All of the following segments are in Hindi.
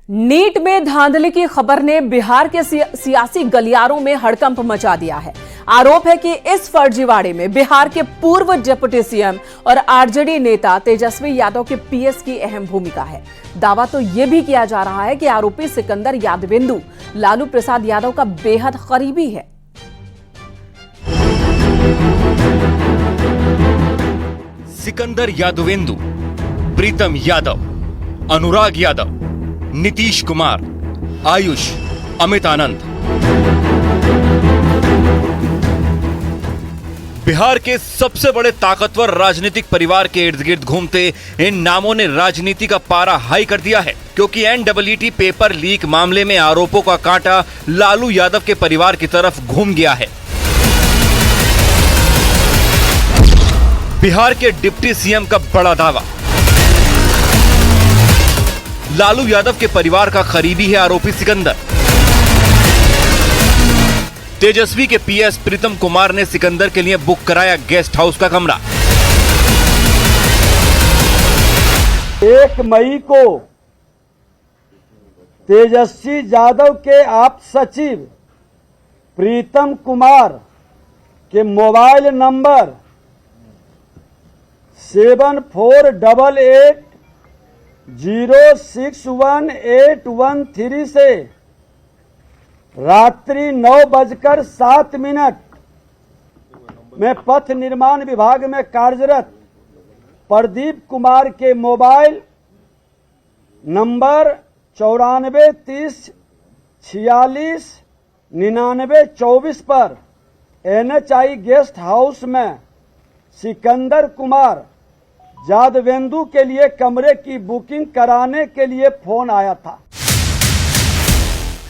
नीट में धांधली की खबर ने बिहार के सियासी गलियारों में हड़कंप मचा दिया है। आरोप है कि इस फर्जीवाड़े में बिहार के पूर्व डिप्टी सीएम और आरजेडी नेता तेजस्वी यादव के पीएस की अहम भूमिका है। दावा तो यह भी किया जा रहा है कि आरोपी सिकंदर यादवेंदु लालू प्रसाद यादव का बेहद करीबी है। सिकंदर यादवेंदु, प्रीतम यादव, अनुराग यादव, नीतीश कुमार, आयुष, अमित आनंद। बिहार के सबसे बड़े ताकतवर राजनीतिक परिवार के इर्द गिर्द घूमते इन नामों ने राजनीति का पारा हाई कर दिया है, क्योंकि एनडब्ल्यूटी पेपर लीक मामले में आरोपों का कांटा लालू यादव के परिवार की तरफ घूम गया है। बिहार के डिप्टी सीएम का बड़ा दावा, लालू यादव के परिवार का करीबी है आरोपी सिकंदर। तेजस्वी के पीएस प्रीतम कुमार ने सिकंदर के लिए बुक कराया गेस्ट हाउस का कमरा। 1 मई को तेजस्वी यादव के आप सचिव प्रीतम कुमार के मोबाइल नंबर 7488061813 से रात्रि 9:07 में पथ निर्माण विभाग में कार्यरत प्रदीप कुमार के मोबाइल नंबर 9430469924 पर NHI गेस्ट हाउस में सिकंदर कुमार यादवेंदु के लिए कमरे की बुकिंग कराने के लिए फोन आया था।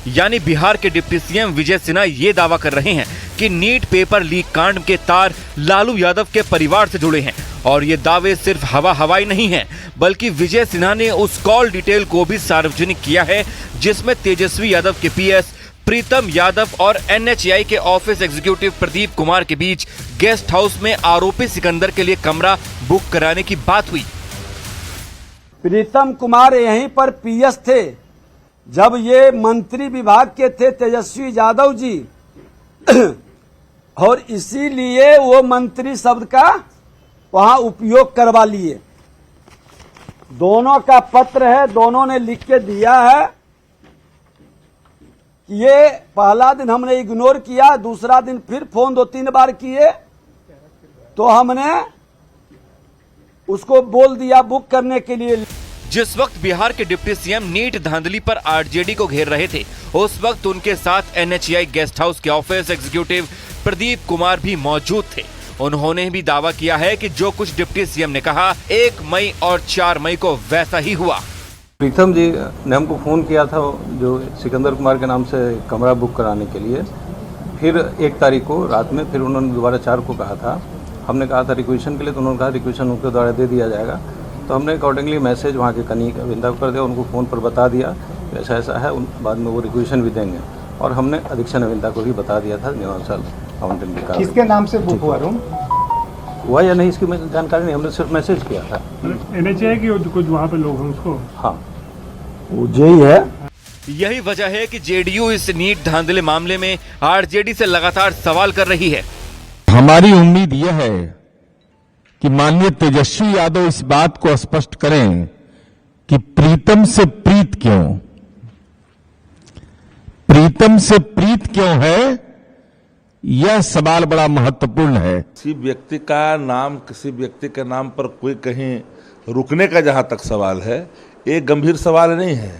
यानी बिहार के डिप्टी सीएम विजय सिन्हा ये दावा कर रहे हैं कि नीट पेपर लीक कांड के तार लालू यादव के परिवार से जुड़े हैं। और ये दावे सिर्फ हवाई नहीं हैं, बल्कि विजय सिन्हा ने उस कॉल डिटेल को भी सार्वजनिक किया है जिसमें तेजस्वी यादव के पीएस प्रीतम यादव और NHI के ऑफिस एग्जीक्यूटिव प्रदीप कुमार के बीच गेस्ट हाउस में आरोपी सिकंदर के लिए कमरा बुक कराने की बात हुई। प्रीतम कुमार यहीं पर पीएस थे जब ये मंत्री विभाग के थे तेजस्वी यादव जी और इसीलिए वो मंत्री शब्द का वहां उपयोग करवा लिए। दोनों का पत्र है, दोनों ने लिख के दिया है। ये पहला दिन हमने इग्नोर किया, दूसरा दिन फिर फोन 2-3 बार किए तो हमने उसको बोल दिया बुक करने के लिए। जिस वक्त बिहार के डिप्टी सीएम नीट धांधली पर आरजेडी को घेर रहे थे, उस वक्त उनके साथ NHI गेस्ट हाउस के ऑफिस एग्जीक्यूटिव प्रदीप कुमार भी मौजूद थे। उन्होंने भी दावा किया है कि जो कुछ डिप्टी सीएम ने कहा 1 मई और 4 मई को वैसा ही हुआ। प्रीतम जी ने हमको फ़ोन किया था जो सिकंदर कुमार के नाम से कमरा बुक कराने के लिए। फिर 1 तारीख को रात में फिर उन्होंने दोबारा 4 को कहा था। हमने कहा था रिक्वेशन के लिए, तो उन्होंने कहा रिक्वेशन उनके द्वारा दे दिया जाएगा। तो हमने अकॉर्डिंगली मैसेज वहाँ के कनीक अविंदा को कर दिया, उनको फ़ोन पर बता दिया ऐसा ऐसा है, बाद में वो रिक्वेशन भी देंगे। और हमने अधीक्षण अविंदा को भी बता दिया था यूनिवर्सल फाउंटेन विकास। किसके नाम से बुक हुआ रूम हुआ या नहीं इसकी जानकारी नहीं, हमने सिर्फ मैसेज किया था। NHI की कुछ वहाँ पे लोग हैं उसको। हाँ यही है। यही वजह है कि जेडीयू इस नीट धांधले मामले में आरजेडी से लगातार सवाल कर रही है। हमारी उम्मीद यह है कि माननीय तेजस्वी यादव इस बात को स्पष्ट करें कि प्रीतम से प्रीत क्यों है, यह सवाल बड़ा महत्वपूर्ण है। किसी व्यक्ति का नाम, किसी व्यक्ति के नाम पर कोई कहीं रुकने का जहां तक सवाल है, एक गंभीर सवाल नहीं है।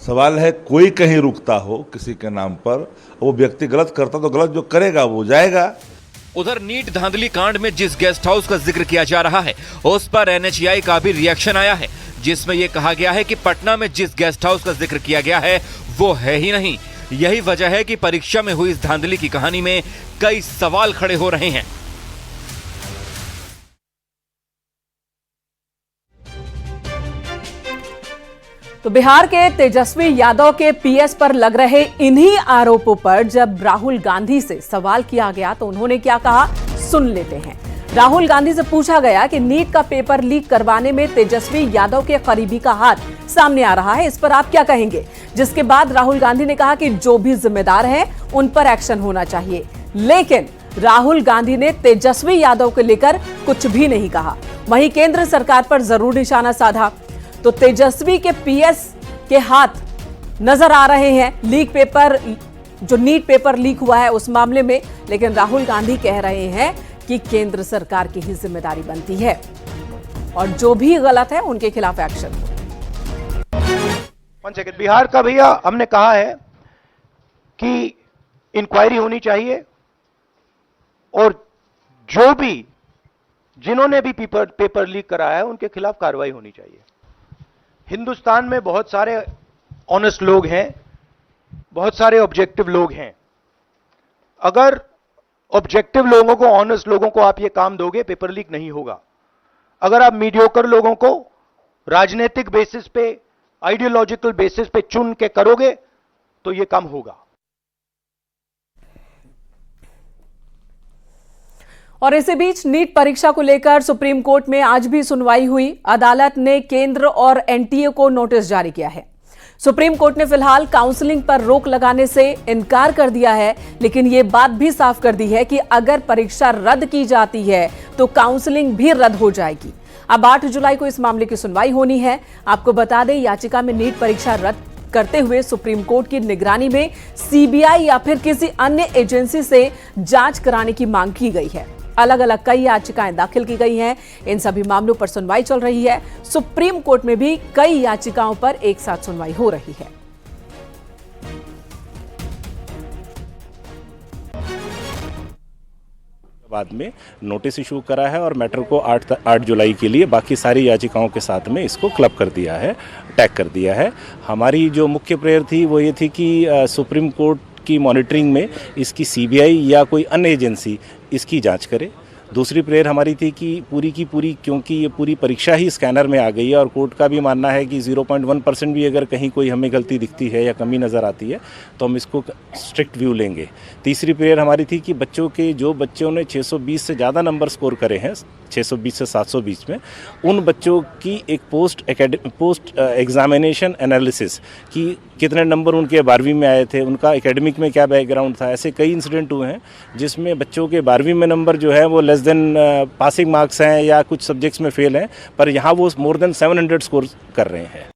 सवाल है कोई कहीं रुकता हो किसी के नाम पर, वो व्यक्ति गलत करता तो गलत जो करेगा वो जाएगा। उधर नीट धांधली कांड में जिस गेस्ट हाउस का जिक्र किया जा रहा है, उस पर NHI का भी रिएक्शन आया है, जिसमें यह कहा गया है कि पटना में जिस गेस्ट हाउस का जिक्र किया गया है वो है ही नहीं। यही वजह है कि परीक्षा में हुई इस धांधली की कहानी में कई सवाल खड़े हो रहे हैं। तो बिहार के तेजस्वी यादव के पीएस पर लग रहे इन्हीं आरोपों पर जब राहुल गांधी से सवाल किया गया तो उन्होंने क्या कहा, सुन लेते हैं। राहुल गांधी से पूछा गया कि नीट का पेपर लीक करवाने में तेजस्वी यादव के करीबी का हाथ सामने आ रहा है, इस पर आप क्या कहेंगे? जिसके बाद राहुल गांधी ने कहा कि जो भी जिम्मेदार हैं उन पर एक्शन होना चाहिए। लेकिन राहुल गांधी ने तेजस्वी यादव को लेकर कुछ भी नहीं कहा। वहीं केंद्र सरकार पर जरूर निशाना साधा। तो तेजस्वी के पीएस के हाथ नजर आ रहे हैं लीक पेपर, जो नीट पेपर लीक हुआ है उस मामले में। लेकिन राहुल गांधी कह रहे हैं कि केंद्र सरकार की ही जिम्मेदारी बनती है और जो भी गलत है उनके खिलाफ एक्शन। 1 सेकंड। बिहार का भैया हमने कहा है कि इंक्वायरी होनी चाहिए और जो भी जिन्होंने भी पेपर लीक कराया है उनके खिलाफ कार्रवाई होनी चाहिए। हिंदुस्तान में बहुत सारे ऑनेस्ट लोग हैं, बहुत सारे ऑब्जेक्टिव लोग हैं। अगर ऑब्जेक्टिव लोगों को, ऑनेस्ट लोगों को आप ये काम दोगे, पेपर लीक नहीं होगा। अगर आप मीडियोकर लोगों को राजनीतिक बेसिस पे, आइडियोलॉजिकल बेसिस पे चुन के करोगे तो ये काम होगा। और इसी बीच नीट परीक्षा को लेकर सुप्रीम कोर्ट में आज भी सुनवाई हुई। अदालत ने केंद्र और एनटीए को नोटिस जारी किया है। सुप्रीम कोर्ट ने फिलहाल काउंसलिंग पर रोक लगाने से इनकार कर दिया है, लेकिन ये बात भी साफ कर दी है कि अगर परीक्षा रद्द की जाती है तो काउंसलिंग भी रद्द हो जाएगी। अब 8 जुलाई को इस मामले की सुनवाई होनी है। आपको बता दें, याचिका में नीट परीक्षा रद्द करते हुए सुप्रीम कोर्ट की निगरानी में सीबीआई या फिर किसी अन्य एजेंसी से जांच कराने की मांग की गई है। अलग अलग कई याचिकाएं दाखिल की गई हैं। इन सभी मामलों पर सुनवाई चल रही है। सुप्रीम कोर्ट में भी कई याचिकाओं पर एक साथ सुनवाई हो रही है। बाद में नोटिस इशू करा है और मैटर को 8 जुलाई के लिए बाकी सारी याचिकाओं के साथ में इसको क्लब कर दिया है, टैग कर दिया है। हमारी जो मुख्य प्रेयर थी वो ये थी कि सुप्रीम कोर्ट की मॉनिटरिंग में इसकी सीबीआई या कोई अन्य एजेंसी इसकी जांच करे। दूसरी प्रेयर हमारी थी कि पूरी की पूरी, क्योंकि ये पूरी परीक्षा ही स्कैनर में आ गई है और कोर्ट का भी मानना है कि 0.1% भी अगर कहीं कोई हमें गलती दिखती है या कमी नज़र आती है तो हम इसको स्ट्रिक्ट व्यू लेंगे। तीसरी प्रेयर हमारी थी कि जो बच्चों ने 620 से ज़्यादा नंबर स्कोर करे हैं, 620 से 720 में, उन बच्चों की एक पोस्ट एग्जामिनेशन एनालिसिस कि कितने नंबर उनके 12वीं में आए थे, उनका एकेडमिक में क्या बैकग्राउंड था। ऐसे कई इंसिडेंट हुए हैं जिसमें बच्चों के 12वीं में नंबर जो है वो लेस देन पासिंग मार्क्स हैं या कुछ सब्जेक्ट्स में फेल हैं, पर यहाँ वो मोर देन 700 स्कोर कर रहे हैं।